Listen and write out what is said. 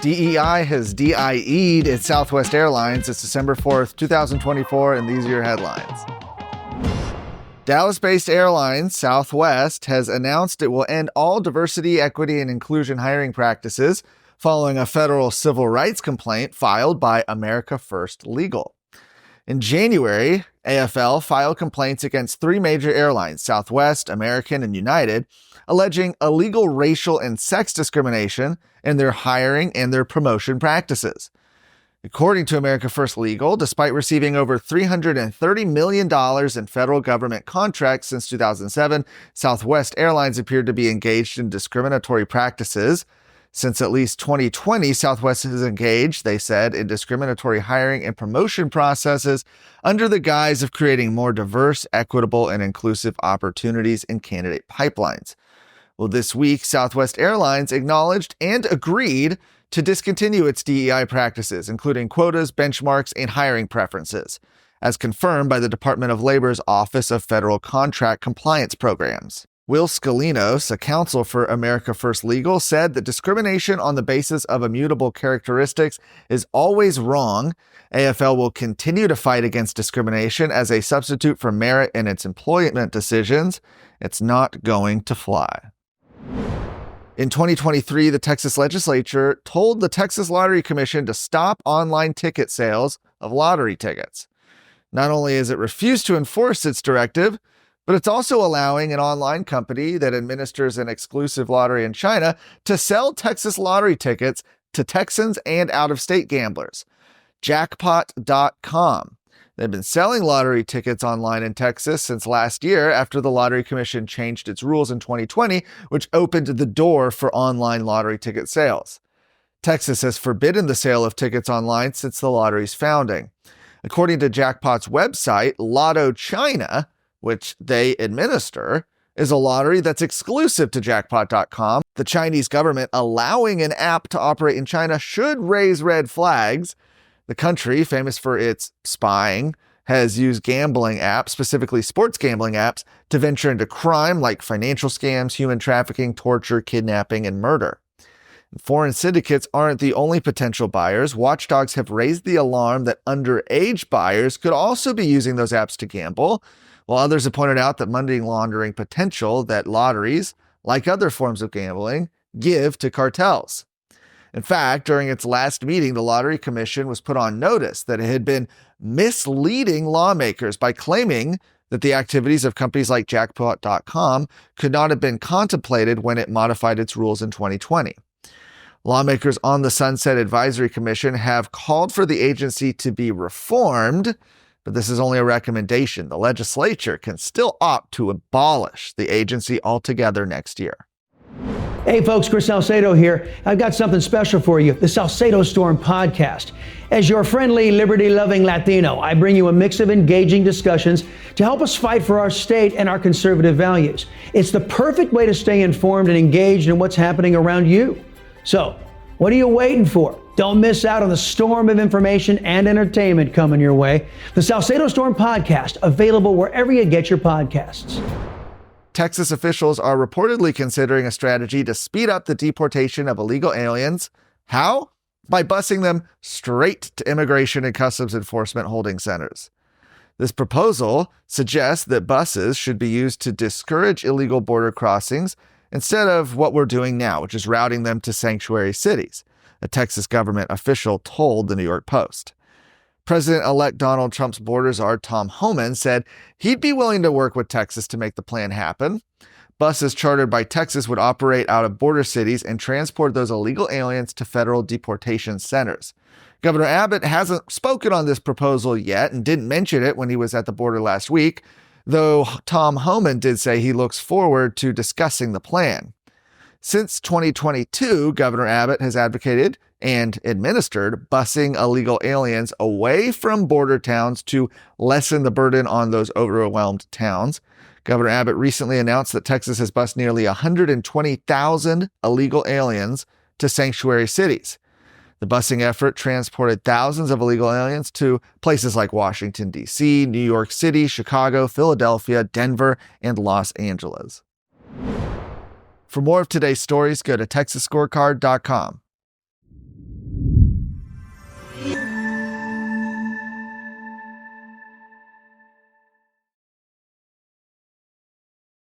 DEI has DIE'd its Southwest Airlines. It's December 4th, 2024, and these are your headlines. Dallas-based airline Southwest has announced it will end all diversity, equity, and inclusion hiring practices following a federal civil rights complaint filed by America First Legal. In January, AFL filed complaints against three major airlines, Southwest, American, and United, alleging illegal racial and sex discrimination in their hiring and their promotion practices. According to America First Legal, despite receiving over $330 million in federal government contracts since 2007, Southwest Airlines appeared to be engaged in discriminatory practices. Since at least 2020, Southwest has engaged, they said, in discriminatory hiring and promotion processes under the guise of creating more diverse, equitable, and inclusive opportunities in candidate pipelines. Well, this week, Southwest Airlines acknowledged and agreed to discontinue its DEI practices, including quotas, benchmarks, and hiring preferences, as confirmed by the Department of Labor's Office of Federal Contract Compliance Programs. Will Scalinos, a counsel for America First Legal, said that discrimination on the basis of immutable characteristics is always wrong. AFL will continue to fight against discrimination as a substitute for merit in its employment decisions. It's not going to fly. In 2023, the Texas legislature told the Texas Lottery Commission to stop online ticket sales of lottery tickets. Not only has it refused to enforce its directive, but it's also allowing an online company that administers an exclusive lottery in China to sell Texas lottery tickets to Texans and out-of-state gamblers. Jackpot.com. They've been selling lottery tickets online in Texas since last year after the Lottery Commission changed its rules in 2020, which opened the door for online lottery ticket sales. Texas has forbidden the sale of tickets online since the lottery's founding. According to Jackpot's website, Lotto China, which they administer, is a lottery that's exclusive to Jackpot.com. The Chinese government allowing an app to operate in China should raise red flags. The country, famous for its spying, has used gambling apps, specifically sports gambling apps, to venture into crime like financial scams, human trafficking, torture, kidnapping, and murder. Foreign syndicates aren't the only potential buyers. Watchdogs have raised the alarm that underage buyers could also be using those apps to gamble, while others have pointed out that money laundering potential that lotteries, like other forms of gambling, give to cartels. In fact, during its last meeting, the Lottery Commission was put on notice that it had been misleading lawmakers by claiming that the activities of companies like Jackpot.com could not have been contemplated when it modified its rules in 2020. Lawmakers on the Sunset Advisory Commission have called for the agency to be reformed, but this is only a recommendation. The legislature can still opt to abolish the agency altogether next year. Hey folks, Chris Salcedo here. I've got something special for you, the Salcedo Storm podcast. As your friendly, liberty-loving Latino, I bring you a mix of engaging discussions to help us fight for our state and our conservative values. It's the perfect way to stay informed and engaged in what's happening around you. So, what are you waiting for? Don't miss out on the storm of information and entertainment coming your way. The Salcedo Storm podcast, available wherever you get your podcasts. Texas officials are reportedly considering a strategy to speed up the deportation of illegal aliens. How? By busing them straight to immigration and customs enforcement holding centers. This proposal suggests that buses should be used to discourage illegal border crossings instead of what we're doing now, which is routing them to sanctuary cities, a Texas government official told the New York Post. President-elect Donald Trump's border czar Tom Homan said he'd be willing to work with Texas to make the plan happen. Buses chartered by Texas would operate out of border cities and transport those illegal aliens to federal deportation centers. Governor Abbott hasn't spoken on this proposal yet and didn't mention it when he was at the border last week, though Tom Homan did say he looks forward to discussing the plan. Since 2022, Governor Abbott has advocated and administered busing illegal aliens away from border towns to lessen the burden on those overwhelmed towns. Governor Abbott recently announced that Texas has bused nearly 120,000 illegal aliens to sanctuary cities. The busing effort transported thousands of illegal aliens to places like Washington, D.C., New York City, Chicago, Philadelphia, Denver, and Los Angeles. For more of today's stories, go to TexasScorecard.com.